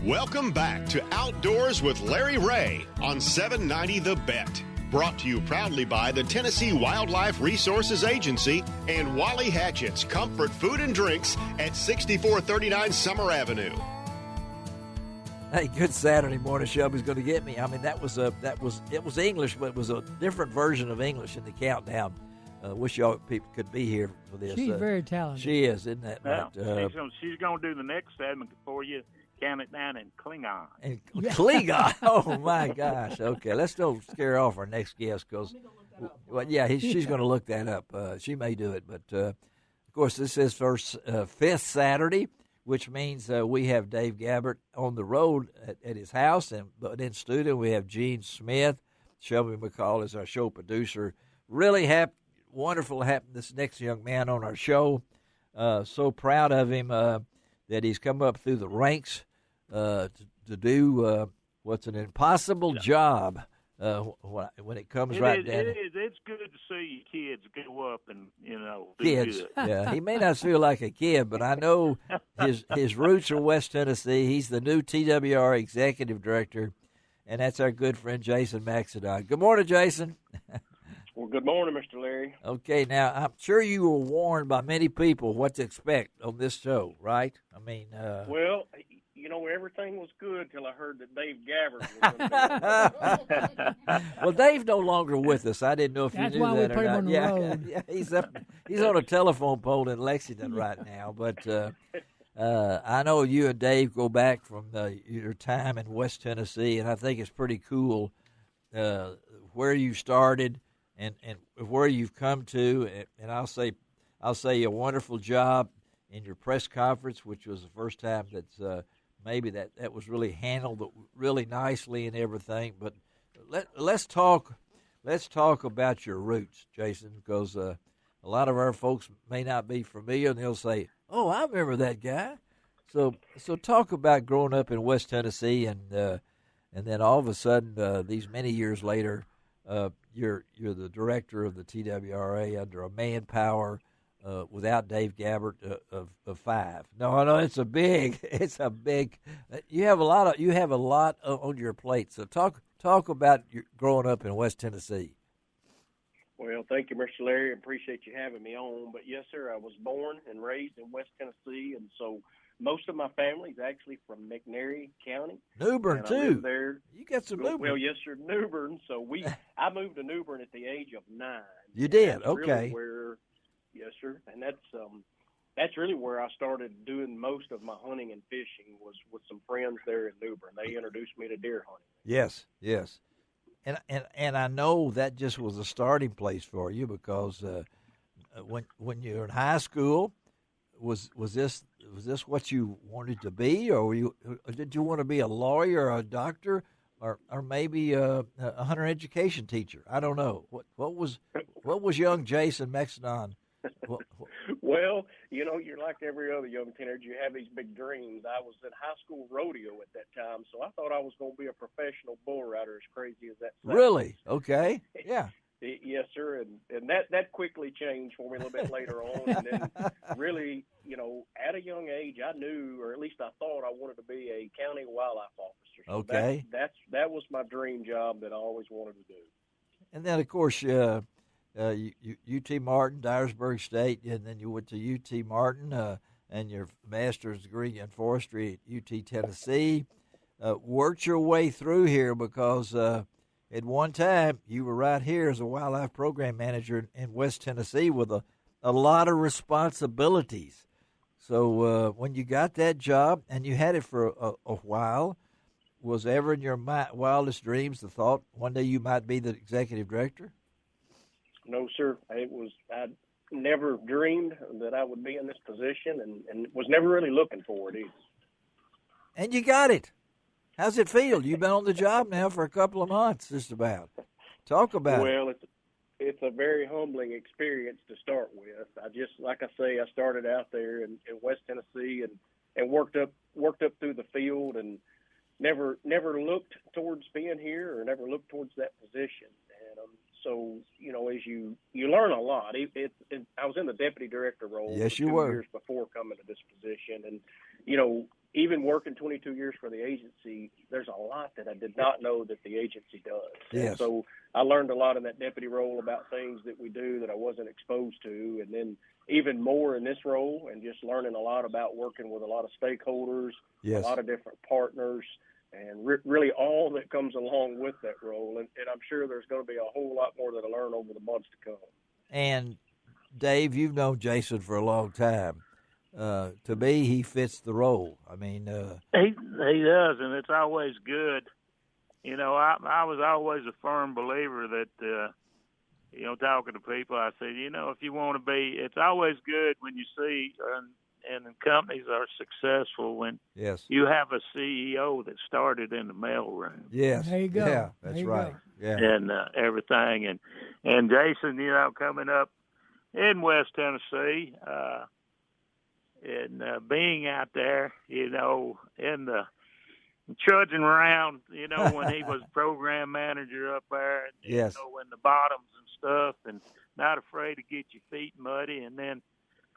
Welcome back to Outdoors with Larry Ray on 790 The Bet. Brought to you proudly by the Tennessee Wildlife Resources Agency and Wally Hatchett's Comfort Food and Drinks at 6439 Summer Avenue. Hey, good Saturday morning. Shelby's going to get me. I mean, it was English, but it was a different version of English in the countdown. Wish y'all people could be here for this. She's very talented. She is, isn't that right? She's going to do the next segment for you. Count it down in Klingon. Klingon? Oh, my gosh. Okay, let's don't scare off our next guest because, she's going to look that up. She may do it. But, of course, this is fifth Saturday, which means we have Dave Gabbert on the road at his house. But in studio, we have Gene Smith. Shelby McCall is our show producer. Really wonderful to have this next young man on our show. So proud of him. That he's come up through the ranks to do what's an impossible job when it comes down. It's good to see kids go up and, do kids. good. Yeah, he may not feel like a kid, but I know his roots are West Tennessee. He's the new TWR executive director, and that's our good friend Jason Maxedon. Good morning, Jason. Well, good morning, Mr. Larry. Okay, now I'm sure you were warned by many people what to expect on this show, right? I mean, well, everything was good till I heard that Dave Gabbert was going to be. Well, Dave's no longer with us. I didn't know if you knew that or not. That's why we put him on the road. Yeah, he's on a telephone pole in Lexington right now. But I know you and Dave go back from your time in West Tennessee, and I think it's pretty cool where you started. And where you've come to, and I'll say a wonderful job in your press conference, which was the first time that's maybe that was really handled really nicely and everything. But let's talk about your roots, Jason, because a lot of our folks may not be familiar, and they'll say, "Oh, I remember that guy." So talk about growing up in West Tennessee, and then all of a sudden, these many years later. You're the director of the TWRA under a manpower without Dave Gabbert of 5. No, it's a big. You have a lot on your plate. So talk about your growing up in West Tennessee. Well, thank you, Mr. Larry. I appreciate you having me on. But yes, sir, I was born and raised in West Tennessee, and so most of my family is actually from McNairy County. New Bern, too. There. You got some New Bern. Well, yes, sir, New Bern. So I moved to New Bern at the age of 9. You did? That's okay. Really yes, sir. And that's really where I started doing most of my hunting and fishing was with some friends there in New Bern. They introduced me to deer hunting. Yes. And I know that just was a starting place for you because when you were in high school, was this what you wanted to be, or did you want to be a lawyer or a doctor, or maybe a hunter education teacher? I don't know. What was young Jason Maxedon? Well, you're like every other young teenager. You have these big dreams. I was in high school rodeo at that time, so I thought I was going to be a professional bull rider, as crazy as that sounds. Really? Okay. Yeah. Yes, sir, and that quickly changed for me a little bit later on, and then really, at a young age, I knew, or at least I thought, I wanted to be a county wildlife officer. So okay, that was my dream job that I always wanted to do. And then, of course, UT Martin, Dyersburg State, and then you went to UT Martin and your master's degree in forestry at UT Tennessee. Worked your way through here because. At one time, you were right here as a wildlife program manager in West Tennessee with a lot of responsibilities. So when you got that job and you had it for a while, was ever in your wildest dreams the thought one day you might be the executive director? No, sir. I never dreamed that I would be in this position and was never really looking for it either. And you got it. How's it feel? You've been on the job now for a couple of months, just about. Talk about it. Well, it's a very humbling experience to start with. Like I say, I started out there in West Tennessee and worked up through the field and never looked towards being here or never looked towards that position. And so, as you learn a lot. I was in the deputy director role. Yes, for you 2 were. years before coming to this position, and even working 22 years for the agency, there's a lot that I did not know that the agency does. Yes. And so I learned a lot in that deputy role about things that we do that I wasn't exposed to, and then even more in this role, and just learning a lot about working with a lot of stakeholders, Yes. a lot of different partners, and really all that comes along with that role. And I'm sure there's going to be a whole lot more that I learn over the months to come. And, Dave, you've known Jason for a long time. To me, he fits the role. I mean, he does, and it's always good. You know, I was always a firm believer that, you know, talking to people, I said, you know, if you want to be, it's always good when you see, and companies are successful when yes, you have a CEO that started in the mailroom. yes, There you go. yeah, that's There you right, go. yeah, And everything, and Jason, you know, coming up in West Tennessee, and being out there, you know, in the trudging around, you know, when he was program manager up there, and, yes, you know, in the bottoms and stuff, and not afraid to get your feet muddy, and then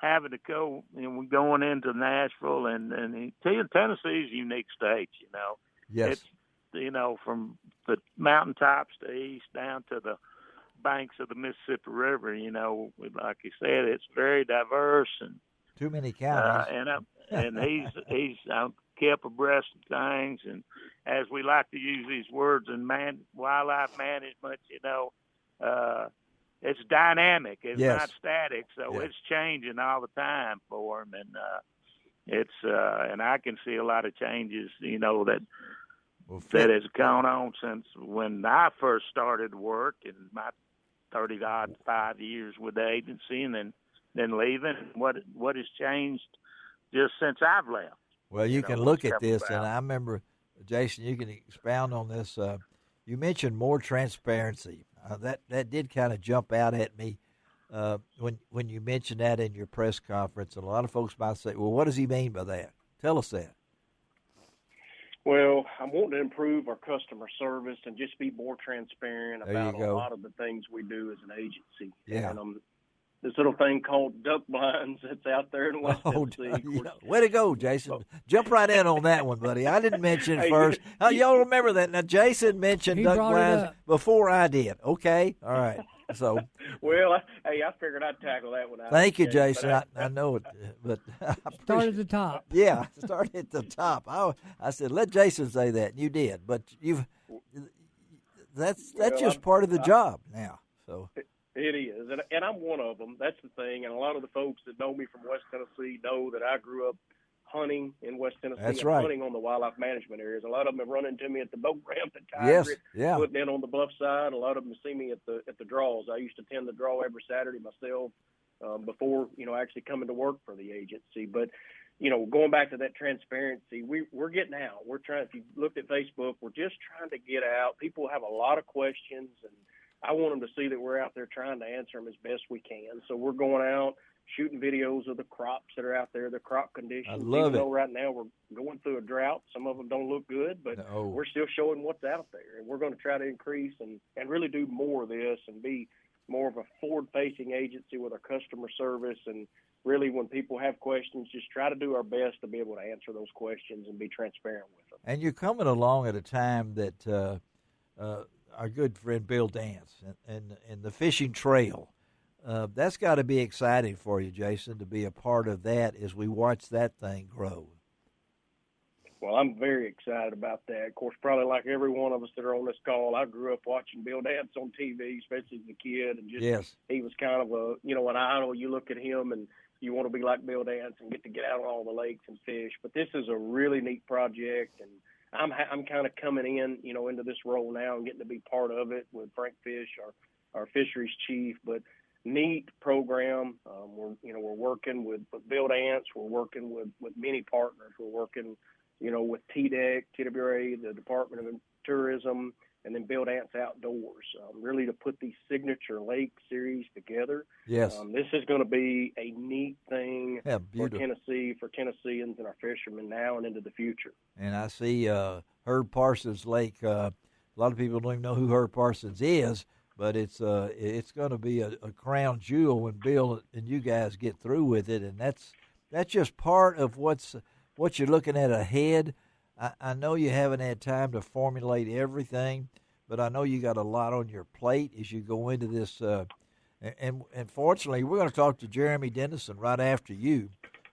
having to go, and we're going into Nashville, and Tennessee's a unique state, you know. yes, It's, you know, from the mountaintops to east down to the banks of the Mississippi River, you know, like you said, it's very diverse, and too many counties. and he's kept abreast of things, and as we like to use these words in wildlife management, you know, it's dynamic. It's Yes. not static, so Yeah. it's changing all the time for him, and it's and I can see a lot of changes, you know, that has gone on since when I first started work in my 35 years with the agency, and then leaving. What has changed just since I've left? Well, you know, can what's look at come this, about. and I remember, Jason, you can expound on this. You mentioned more transparency. That did kind of jump out at me when you mentioned that in your press conference. And a lot of folks might say, well, what does he mean by that? Tell us that. Well, I'm wanting to improve our customer service and just be more transparent There you about a go. lot of the things we do as an agency. Yeah. And this little thing called duck blinds that's out there in West Tennessee. Of course, Way to go, Jason. Jump right in on that one, buddy. I didn't mention it Hey, first. Y'all remember that. Now, Jason mentioned He duck brought it blinds up. before I did. Okay? All right. So, well, I figured I'd tackle that one out. thank you, Okay, Jason. but I know it, but I Start appreciate at the top. Yeah, start at the top. I said, let Jason say that, and you did. But that's just part of the job now. So it is, and I'm one of them. That's the thing. And a lot of the folks that know me from West Tennessee know that I grew up hunting in West Tennessee. That's and right. Hunting on the wildlife management areas. A lot of them have run into me at the boat ramp at Yes, Tigard, yeah. putting in on the bluff side. A lot of them see me at the draws. I used to attend the draw every Saturday myself before actually coming to work for the agency. But going back to that transparency, we're getting out. We're trying. If you looked at Facebook, we're just trying to get out. People have a lot of questions, and I want them to see that we're out there trying to answer them as best we can. So we're going out, shooting videos of the crops that are out there, the crop conditions. I love Even it. though right now we're going through a drought, some of them don't look good, but No. we're still showing what's out there. And we're going to try to increase and really do more of this and be more of a forward-facing agency with our customer service. And really, when people have questions, just try to do our best to be able to answer those questions and be transparent with them. And you're coming along at a time that our good friend Bill Dance and the fishing trail, that's got to be exciting for you, Jason, to be a part of that as we watch that thing grow. Well, I'm very excited about that. Of course, probably like every one of us that are on this call, I grew up watching Bill Dance on TV, especially as a kid, and just Yes. he was kind of an idol. You look at him and you want to be like Bill Dance and get out on all the lakes and fish. But this is a really neat project, and I'm kind of coming in, into this role now and getting to be part of it with Frank Fish, our fisheries chief. But neat program. We're working with Bill Dance. We're working with many partners. We're working, with TDEC, TWA, the Department of Tourism, and then Bill Dance Outdoors, really to put these signature lake series together. Yes. This is going to be a neat thing Yeah, for beautiful. Tennessee, for Tennesseans and our fishermen now and into the future. And I see Herb Parsons Lake. A lot of people don't even know who Herb Parsons is, but it's going to be a crown jewel when Bill and you guys get through with it, and that's just part of what's what you're looking at ahead. I know you haven't had time to formulate everything, but I know you got a lot on your plate as you go into this. And fortunately, we're going to talk to Jeremy Dennison right after you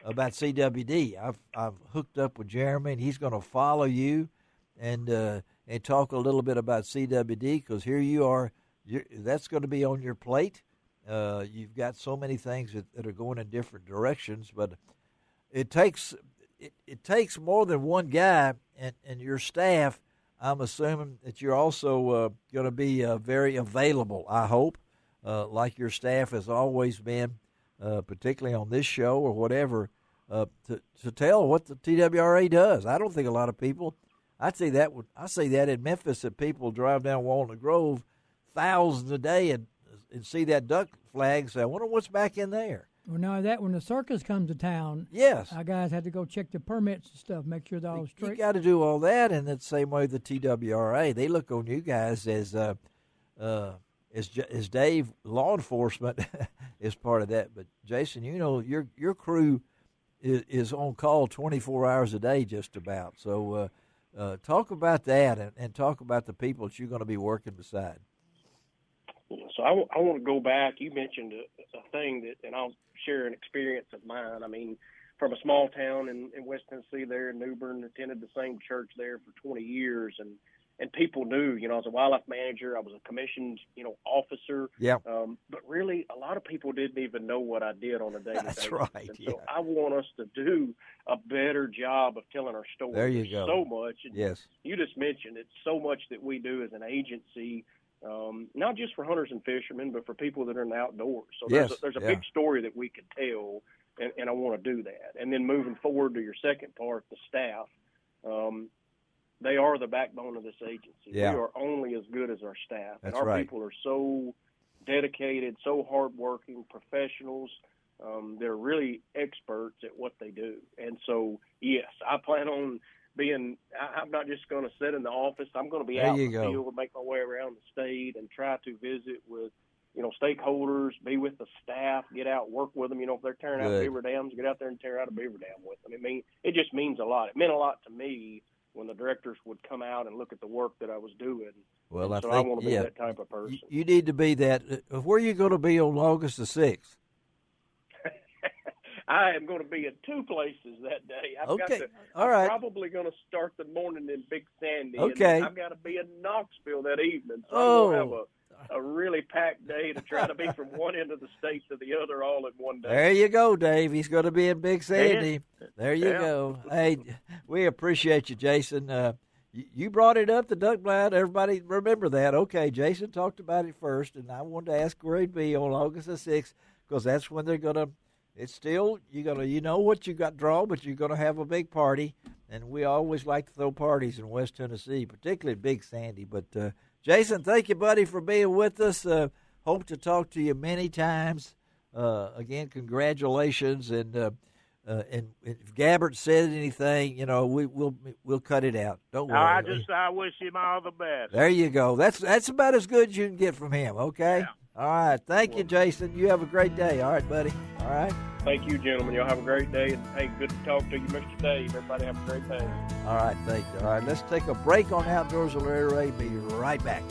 about CWD. I've hooked up with Jeremy, and he's going to follow you and talk a little bit about CWD, because here you are. That's going to be on your plate. You've got so many things that are going in different directions, but it takes more than one guy and your staff. I'm assuming that you're also going to be very available, I hope, like your staff has always been, particularly on this show or whatever, to tell what the TWRA does. I don't think a lot of people, I say that in Memphis, that people drive down Walnut Grove thousands a day and see that duck flag, say, I wonder what's back in there. Well, now that when the circus comes to town, yes, our guys had to go check the permits and stuff, make sure they're all straight. You got to do all that, and the same way the TWRA, they look on you guys as Dave, law enforcement is part of that. But Jason, you know, your crew is on call 24 hours a day, just about. So talk about that and talk about the people that you're going to be working beside. So I want to go back. You mentioned a thing that, and I'll share an experience of mine. I mean, from a small town in West Tennessee there in New Bern, attended the same church there for 20 years. And people knew, you know, I was a wildlife manager. I was a commissioned, you know, officer. Yeah. But really, a lot of people didn't even know what I did on a daily basis. That's right. And yeah. so I want us to do a better job of telling our story. There you go. So much. And yes. You just mentioned it's so much that we do as an agency. Not just for hunters and fishermen, but for people that are in the outdoors. So there's a big story that we could tell, and I want to do that. And then moving forward to your second part, the staff, they are the backbone of this agency. Yeah. We are only as good as our staff. That's and our right. people are so dedicated, so hardworking, professionals. They're really experts at what they do. And so, yes, I plan on I'm not just going to sit in the office. I'm going to be out in the field and make my way around the state and try to visit with, you know, stakeholders, be with the staff, get out, work with them. You know, if they're tearing out beaver dams, get out there and tear out a beaver dam with them. I mean, it just means a lot. It meant a lot to me when the directors would come out and look at the work that I was doing. Well, I want to be that type of person. You need to be that. Where are you going to be on August the 6th? I am going to be at two places that day. I'm probably going to start the morning in Big Sandy. Okay. And I've got to be in Knoxville that evening. So I'm going to have a really packed day to try to be from one end of the state to the other all in one day. There you go, Dave. He's going to be in Big Sandy. Yeah. There you go. Hey, we appreciate you, Jason. You brought it up, the duck blind. Everybody remember that. Okay, Jason talked about it first, and I wanted to ask where he'd be on August the 6th, because that's when they're going to – it's still, you know what you got drawn, but you're going to have a big party, and we always like to throw parties in West Tennessee, particularly Big Sandy. But, Jason, thank you, buddy, for being with us. Hope to talk to you many times. Again, congratulations, and if Gabbert said anything, you know, we'll cut it out. Don't worry. I wish him all the best. There you go. That's about as good as you can get from him, okay? Yeah. All right. Thank you, Jason. You have a great day. All right, buddy. All right. Thank you, gentlemen. Y'all have a great day. And, hey, good to talk to you, Mr. Dave. Everybody have a great day. All right. Thank you. All right. Let's take a break on Outdoors with Larry Ray. Be right back.